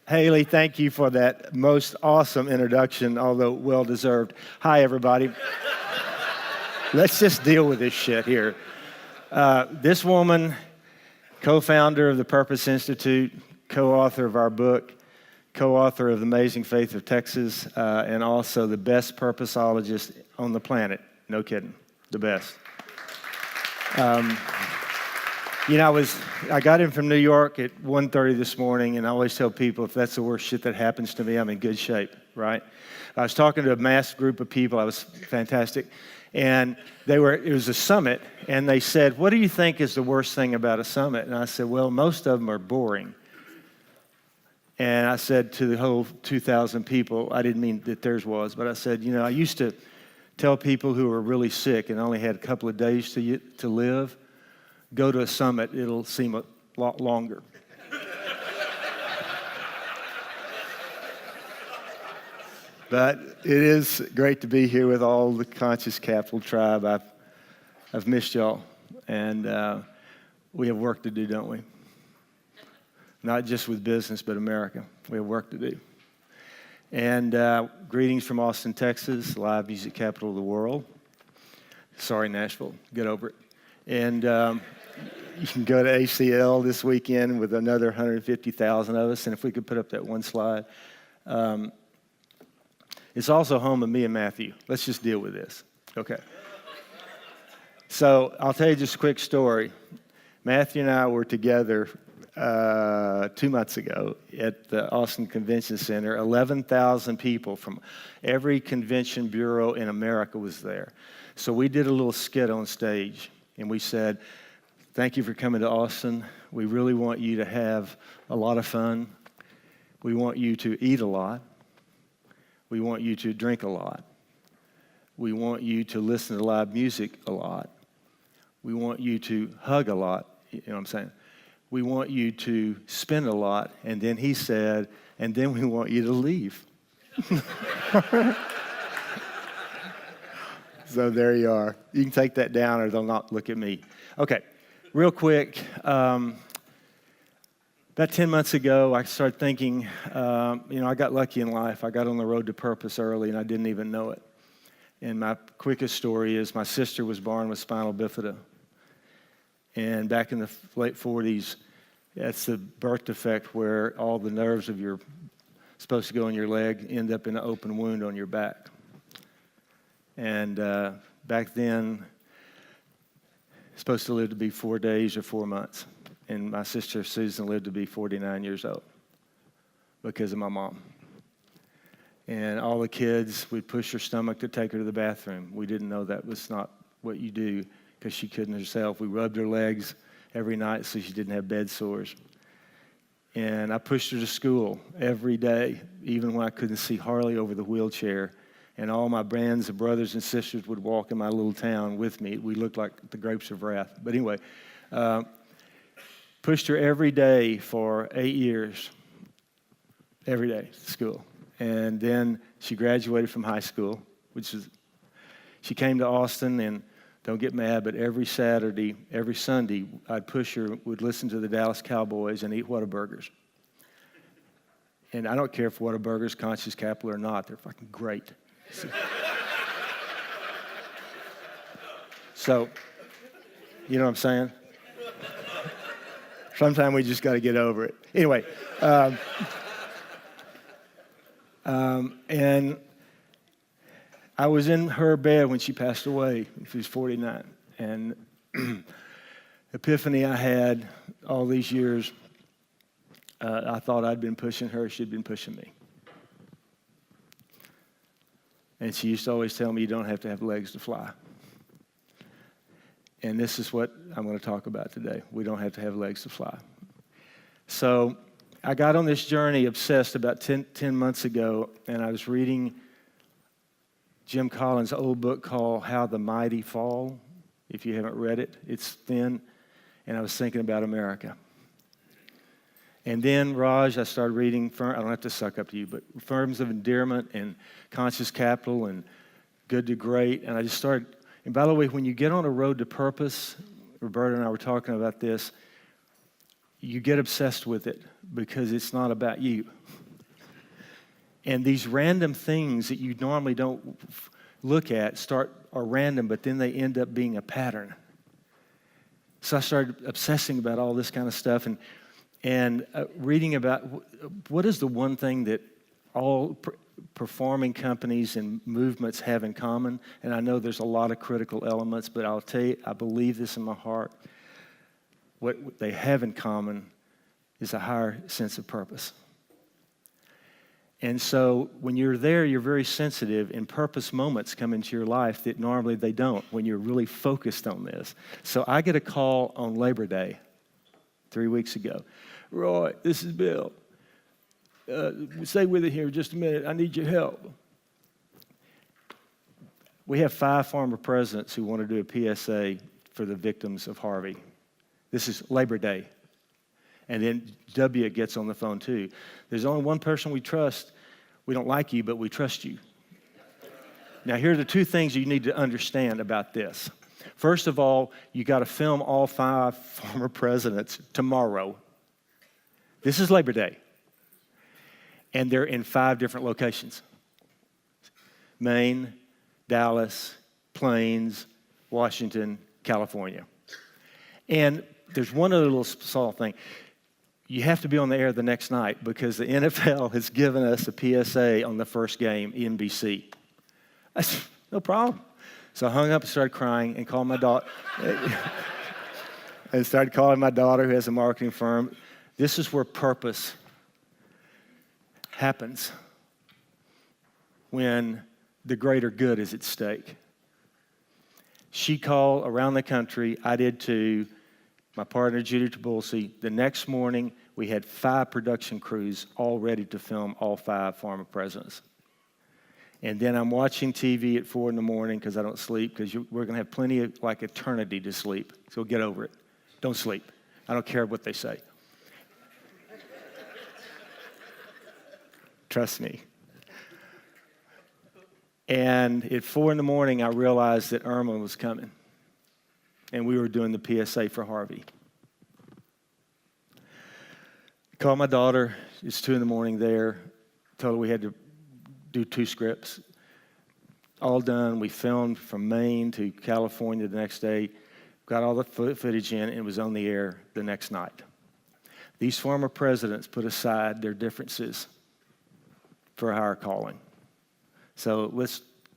Haley, thank you for that most awesome introduction, although well-deserved. Hi, everybody. Let's just deal with this shit here. This woman, co-founder of the Purpose Institute, co-author of our book, co-author of The Amazing Faith of Texas, and also the best purposeologist on the planet. No kidding, the best. I got in from New York at 1:30 this morning, and I always tell people if that's the worst shit that happens to me, I'm in good shape, right? I was talking to a mass group of people. I was fantastic. And it was a summit, and they said, what do you think is the worst thing about a summit? And I said, well, most of them are boring. And I said to the whole 2,000 people, I didn't mean that theirs was, but I said, I used to tell people who were really sick and only had a couple of days to live, go to a summit, it'll seem a lot longer. But it is great to be here with all the Conscious Capital tribe. I've missed y'all, and we have work to do, don't we? Not just with business, but America. We have work to do. And greetings from Austin, Texas, live music capital of the world. Sorry, Nashville, get over it. And you can go to ACL this weekend with another 150,000 of us, and if we could put up that one slide. It's also home of me and Matthew. Let's just deal with this. Okay. So I'll tell you just a quick story. Matthew and I were together 2 months ago at the Austin Convention Center. 11,000 people from every convention bureau in America was there. So we did a little skit on stage, and we said, thank you for coming to Austin. We really want you to have a lot of fun. We want you to eat a lot. We want you to drink a lot. We want you to listen to live music a lot. We want you to hug a lot. You know what I'm saying? We want you to spend a lot. And then he said, and then we want you to leave. So there you are. You can take that down or they'll not look at me. Okay, real quick. About 10 months ago, I started thinking, I got lucky in life. I got on the road to purpose early, and I didn't even know it. And my quickest story is my sister was born with spinal bifida. And back in the late 40s, that's the birth defect where all the nerves of your supposed to go in your leg end up in an open wound on your back. And back then, supposed to live to be 4 days or 4 months. And my sister Susan lived to be 49 years old because of my mom. And all the kids would push her stomach to take her to the bathroom. We didn't know that was not what you do because she couldn't herself. We rubbed her legs every night so she didn't have bed sores. And I pushed her to school every day, even when I couldn't see Harley over the wheelchair. And all my bands of brothers and sisters would walk in my little town with me. We looked like the grapes of wrath. But anyway, pushed her every day for 8 years, every day to school. And then she graduated from high school, she came to Austin, and don't get mad, but every Saturday, every Sunday, I'd push her, would listen to the Dallas Cowboys and eat Whataburgers. And I don't care if Whataburgers, Conscious Capital or not, they're fucking great. So, you know what I'm saying? Sometimes we just got to get over it. Anyway, and I was in her bed when she passed away. She was 49. And epiphany I had all these years, I thought I'd been pushing her, she'd been pushing me. And she used to always tell me, you don't have to have legs to fly. And this is what I'm going to talk about today. We don't have to have legs to fly. So I got on this journey obsessed about 10 months ago, and I was reading Jim Collins' old book called How the Mighty Fall. If you haven't read it, it's thin. And I was thinking about America. And then, Raj, I started reading, I don't have to suck up to you, but Firms of Endearment and Conscious Capital and Good to Great. And I just started. And by the way, when you get on a road to purpose, Roberta and I were talking about this, you get obsessed with it because it's not about you. And these random things that you normally don't look at are random, but then they end up being a pattern. So I started obsessing about all this kind of stuff and reading about what is the one thing that all performing companies and movements have in common. And I know there's a lot of critical elements, but I'll tell you, I believe this in my heart. What they have in common is a higher sense of purpose. And so when you're there, you're very sensitive, and purpose moments come into your life that normally they don't when you're really focused on this. So I get a call on Labor Day 3 weeks ago. Roy, this is Bill. Stay with it here just a minute. I need your help. We have 5 former presidents who want to do a PSA for the victims of Harvey. This is Labor Day. And then W gets on the phone too. There's only one person we trust. We don't like you, but we trust you. Now, here are the 2 things you need to understand about this. First of all, you got to film all 5 former presidents tomorrow. This is Labor Day. And they're in 5 different locations. Maine, Dallas, Plains, Washington, California. And there's one other little small thing. You have to be on the air the next night because the NFL has given us a PSA on the first game, NBC. I said, no problem. So I hung up and started crying and called my daughter. And started calling my daughter who has a marketing firm. This is where purpose happens when the greater good is at stake. She called around the country. I did too. My partner, Judy Trabulsi. The next morning, we had 5 production crews all ready to film all 5 former presidents. And then I'm watching TV at 4 in the morning because I don't sleep, because we're going to have plenty of, eternity to sleep. So get over it. Don't sleep. I don't care what they say. Trust me. And at 4 in the morning, I realized that Irma was coming. And we were doing the PSA for Harvey. Called my daughter. It's 2 in the morning there. Told her we had to do 2 scripts. All done. We filmed from Maine to California the next day. Got all the footage in, and it was on the air the next night. These former presidents put aside their differences for a higher calling. So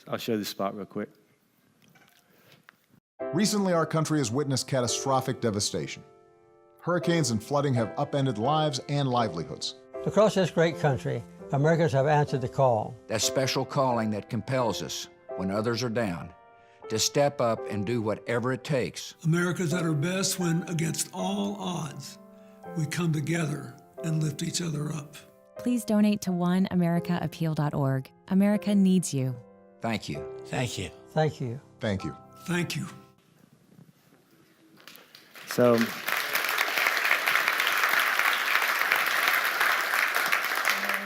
I'll show you this spot real quick. Recently, our country has witnessed catastrophic devastation. Hurricanes and flooding have upended lives and livelihoods. Across this great country, Americans have answered the call. That special calling that compels us, when others are down, to step up and do whatever it takes. America's at our best when, against all odds, we come together and lift each other up. Please donate to oneamericaappeal.org. America needs you. Thank you. Thank you. Thank you. Thank you. Thank you. So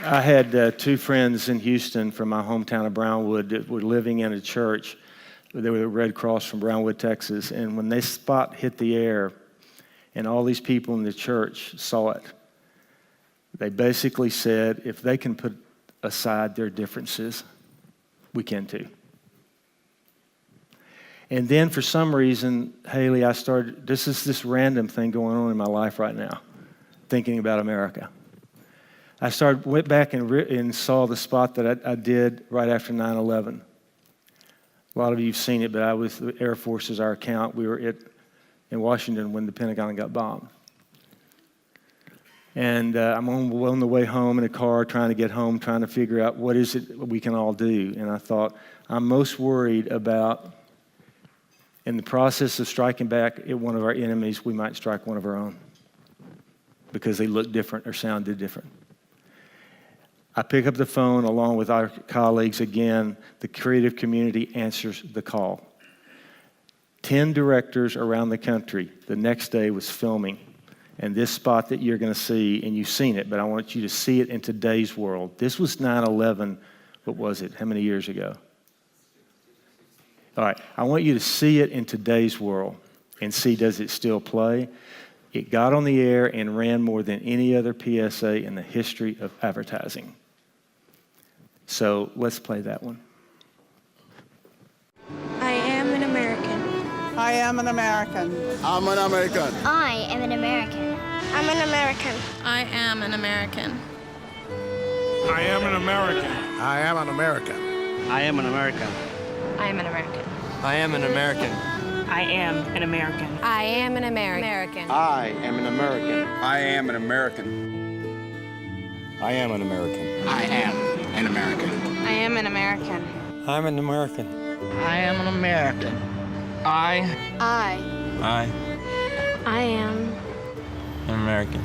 I had 2 friends in Houston from my hometown of Brownwood that were living in a church. They were the Red Cross from Brownwood, Texas. And when this spot hit the air and all these people in the church saw it, they basically said, if they can put aside their differences, we can too. And then for some reason, Haley, this is this random thing going on in my life right now, thinking about America. Went back and saw the spot that I did right after 9/11. A lot of you have seen it, but I was the Air Force as our account. We were in Washington when the Pentagon got bombed. And I'm on the way home in a car, trying to get home, trying to figure out what is it we can all do. And I thought, I'm most worried about, in the process of striking back at one of our enemies, we might strike one of our own because they look different or sounded different. I pick up the phone along with our colleagues again. The creative community answers the call. 10 directors around the country the next day was filming. And this spot that you're going to see, and you've seen it, but I want you to see it in today's world. This was 9/11, what was it? How many years ago? All right, I want you to see it in today's world and see, does it still play? It got on the air and ran more than any other PSA in the history of advertising. So let's play that one. I am an American. I am an American. I'm an American. I am an American. I'm an American. I am an American. I am an American. I am an American. I am an American. I am an American. I am an American. I am an American. I am an American. I am an American. I am an American. I am an American. I am an American. I am an American. I'm an American. I am an American. I am an American.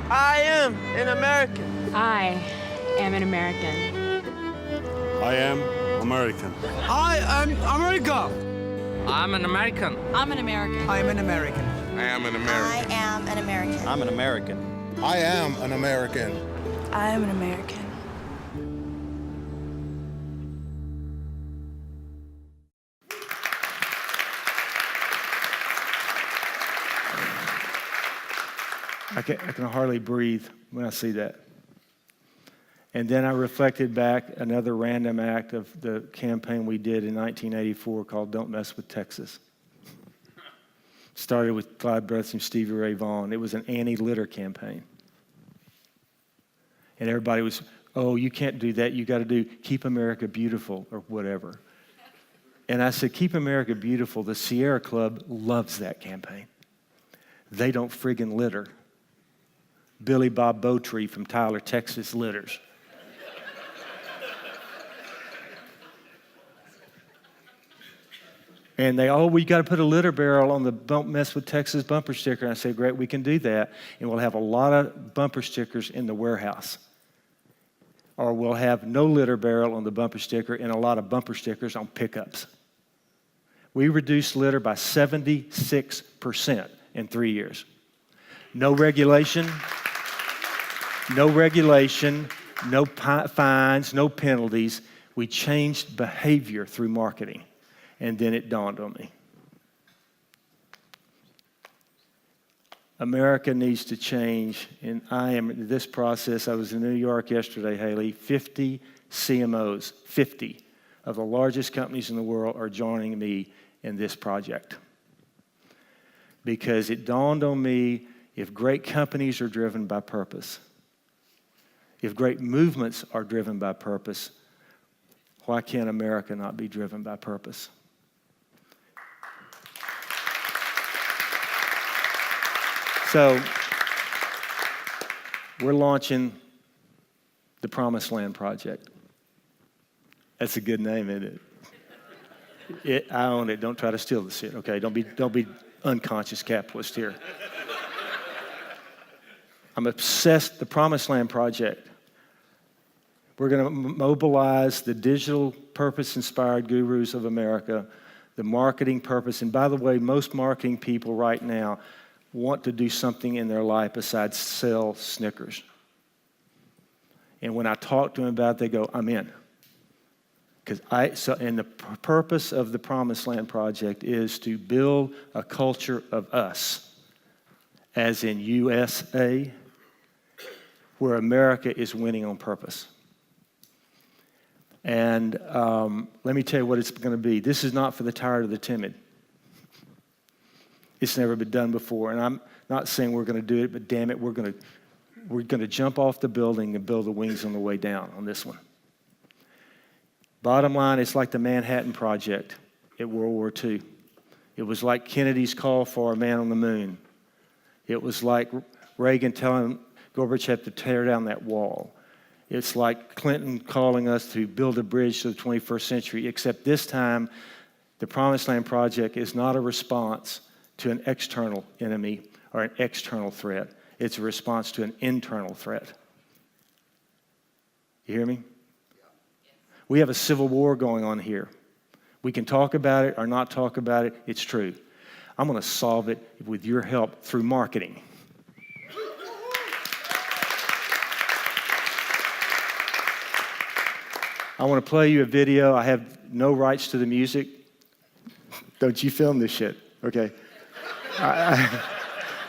I am an American. I am an American. I am American. I am America. I'm an American. I'm an American. I am an American. I am an American. I am an American. I'm an American. I am an American. I am an American. I can hardly breathe when I see that. And then I reflected back another random act of the campaign we did in 1984 called Don't Mess with Texas. Started with Clyde Brooks and Stevie Ray Vaughan. It was an anti-litter campaign. And everybody was, oh, you can't do that. You got to do Keep America Beautiful or whatever. And I said, Keep America Beautiful, the Sierra Club loves that campaign. They don't friggin' litter. Billy Bob Bowtree from Tyler, Texas litters. And they, oh, we got to put a litter barrel on the Don't Mess with Texas bumper sticker. And I said, great, we can do that. And we'll have a lot of bumper stickers in the warehouse. Or we'll have no litter barrel on the bumper sticker and a lot of bumper stickers on pickups. We reduced litter by 76% in 3 years. No regulation, no fines, no penalties. We changed behavior through marketing. And then it dawned on me. America needs to change, and I am in this process. I was in New York yesterday, Haley. 50 CMOs, 50 of the largest companies in the world are joining me in this project. Because it dawned on me, if great companies are driven by purpose, if great movements are driven by purpose, why can't America not be driven by purpose? So, we're launching the Promised Land Project. That's a good name, isn't it? I own it. Don't try to steal the shit, okay? Don't be unconscious capitalist here. I'm obsessed. The Promised Land Project. We're going to mobilize the digital purpose-inspired gurus of America, the marketing purpose. And by the way, most marketing people right now want to do something in their life besides sell Snickers. And when I talk to them about it, they go, I'm in. And the purpose of the Promised Land Project is to build a culture of us, as in USA, where America is winning on purpose. And let me tell you what it's going to be. This is not for the tired or the timid. It's never been done before, and I'm not saying we're going to do it, but damn it, we're going to jump off the building and build the wings on the way down on this one. Bottom line, it's like the Manhattan Project at World War II. It was like Kennedy's call for a man on the moon. It was like Reagan telling Gorbachev to tear down that wall. It's like Clinton calling us to build a bridge to the 21st century, except this time, the Promised Land Project is not a response to an external enemy or an external threat. It's a response to an internal threat. You hear me? We have a civil war going on here. We can talk about it or not talk about it. It's true. I'm going to solve it with your help through marketing. I want to play you a video. I have no rights to the music. Don't you film this shit, okay?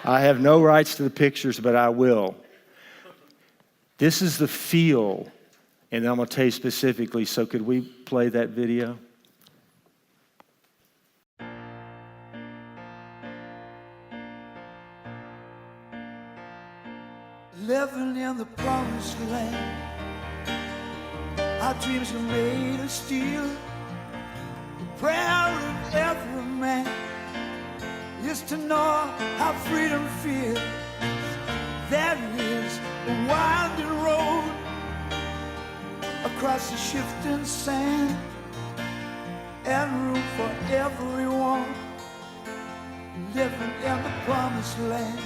I have no rights to the pictures, but I will. This is the feel, and I'm going to tell you specifically, so could we play that video? Living in the promised land, our dreams are made of steel. The prayer of every man is to know how freedom feels. There is a winding road across the shifting sand, and room for everyone living in the promised land.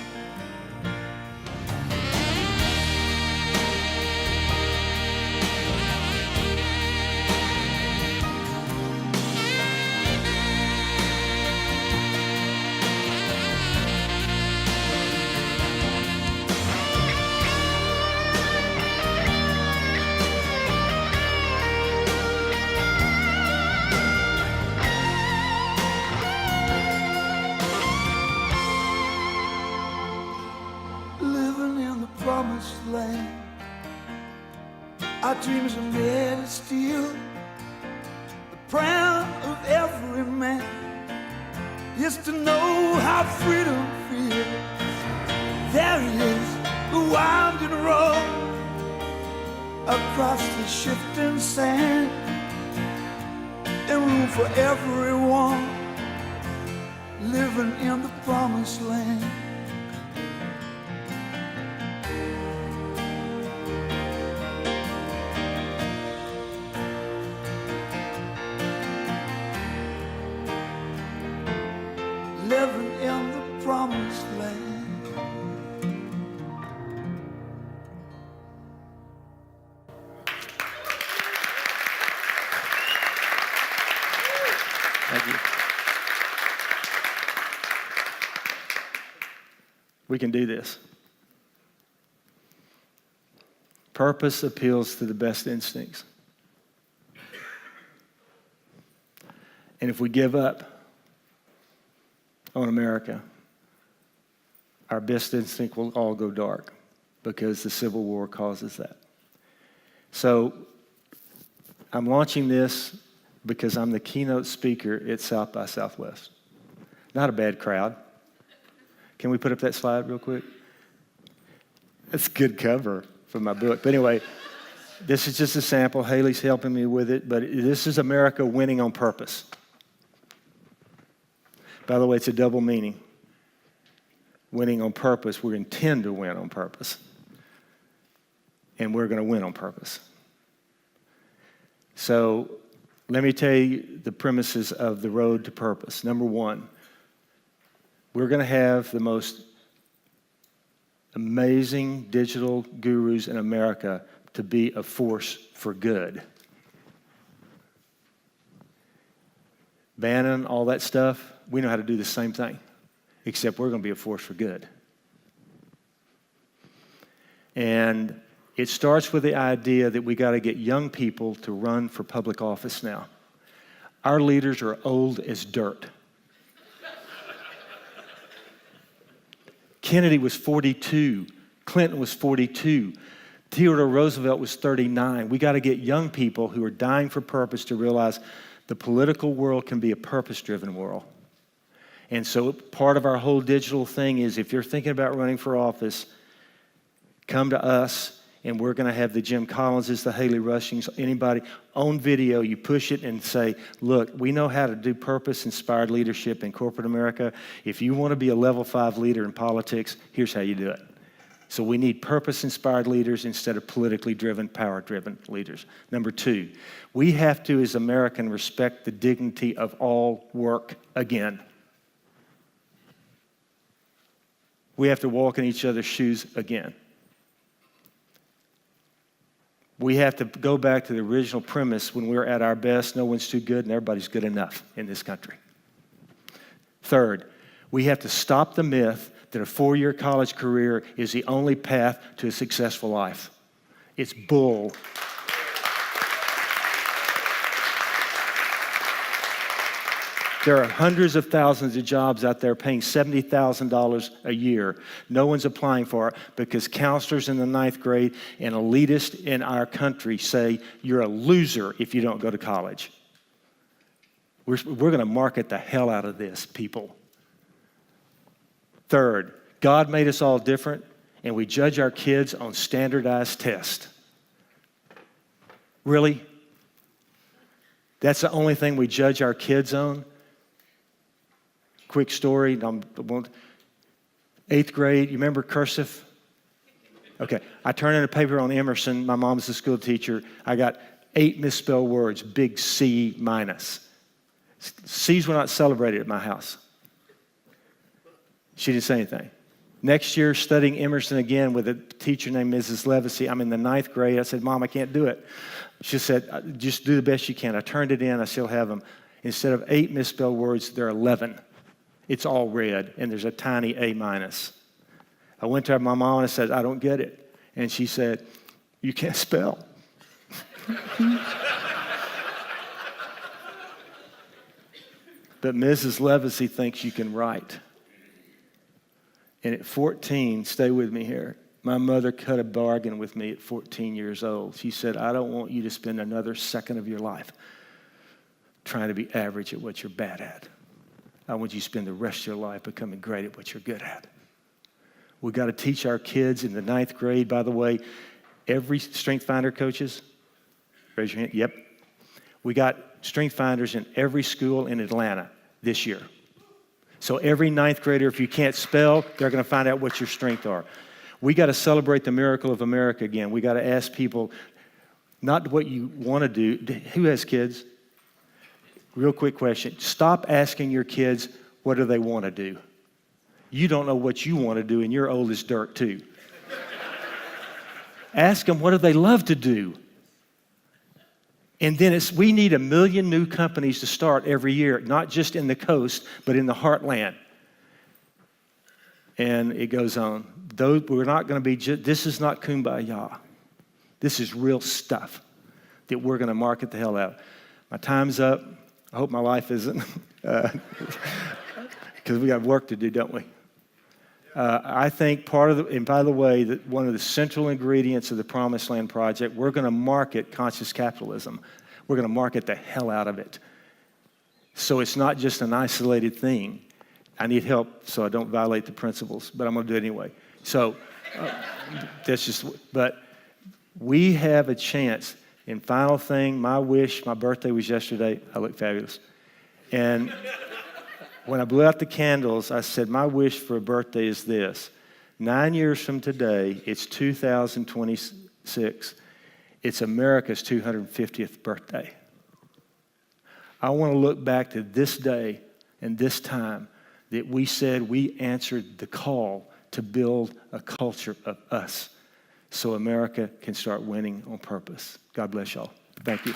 Land. Our dreams are made of steel. The prayer of every man is to know how freedom feels. There is a winding road across the shifting sand, and room for everyone living in the promised land. Living in the promised land. Thank you. We can do this. Purpose appeals to the best instincts. And if we give up on America, our best instinct will all go dark because the Civil War causes that. So I'm launching this because I'm the keynote speaker at South by Southwest. Not a bad crowd. Can we put up that slide real quick? That's a good cover for my book. But anyway, this is just a sample. Haley's helping me with it, but this is America winning on purpose. By the way, it's a double meaning. Winning on purpose, we intend to win on purpose. And we're going to win on purpose. So let me tell you the premises of the road to purpose. Number one, we're going to have the most amazing digital gurus in America to be a force for good. Bannon, all that stuff, we know how to do the same thing, except we're going to be a force for good. And it starts with the idea that we got to get young people to run for public office now. Our leaders are old as dirt. Kennedy was 42. Clinton was 42. Theodore Roosevelt was 39. We got to get young people who are dying for purpose to realize the political world can be a purpose-driven world. And so part of our whole digital thing is if you're thinking about running for office, come to us, and we're going to have the Jim Collinses, the Haley Rushings, anybody on video. You push it and say, look, we know how to do purpose-inspired leadership in corporate America. If you want to be a level 5 leader in politics, here's how you do it. So we need purpose-inspired leaders instead of politically driven, power-driven leaders. Number 2, we have to, as Americans, respect the dignity of all work again. We have to walk in each other's shoes again. We have to go back to the original premise when we're at our best, no one's too good and everybody's good enough in this country. Third, we have to stop the myth that a 4-year college career is the only path to a successful life. It's bull. There are hundreds of thousands of jobs out there paying $70,000 a year. No one's applying for it because counselors in the 9th grade and elitists in our country say you're a loser if you don't go to college. We're going to market the hell out of this, people. Third, God made us all different, and we judge our kids on standardized tests. Really? That's the only thing we judge our kids on? Quick story. 8th grade, you remember cursive? Okay, I turned in a paper on Emerson. My mom's a school teacher. I got 8 misspelled words, big C minus. C's were not celebrated at my house. She didn't say anything. Next year, studying Emerson again with a teacher named Mrs. Levacy. I'm in the 9th grade. I said, Mom, I can't do it. She said, just do the best you can. I turned it in. I still have them. Instead of 8 misspelled words, there are 11. It's all red, and there's a tiny A minus. I went to my mom and I said, I don't get it. And she said, you can't spell. But Mrs. Levacy thinks you can write. And at 14, stay with me here, my mother cut a bargain with me at 14 years old. She said, I don't want you to spend another second of your life trying to be average at what you're bad at. I want you to spend the rest of your life becoming great at what you're good at. We've got to teach our kids in the 9th grade, by the way, every Strength Finder coaches, raise your hand, yep. We got Strength Finders in every school in Atlanta this year. So every 9th grader, if you can't spell, they're going to find out what your strengths are. We got to celebrate the miracle of America again. We got to ask people not what you want to do. Who has kids? Real quick question. Stop asking your kids, what do they want to do? You don't know what you want to do, and you're old as dirt too. Ask them, what do they love to do? And then we need 1 million new companies to start every year, not just in the coast, but in the heartland. And it goes on. We're not going to be, this is not kumbaya. This is real stuff that we're going to market the hell out. My time's up. I hope my life isn't, because we got work to do, don't we? I think part of and by the way, that one of the central ingredients of the Promised Land Project, we're going to market conscious capitalism. We're going to market the hell out of it. So it's not just an isolated thing. I need help so I don't violate the principles, but I'm going to do it anyway. So that's just, but we have a chance. And final thing, my wish, my birthday was yesterday. I look fabulous. And when I blew out the candles, I said, my wish for a birthday is this. 9 years from today, it's 2026. It's America's 250th birthday. I want to look back to this day and this time that we said we answered the call to build a culture of us so America can start winning on purpose. God bless y'all. Thank you.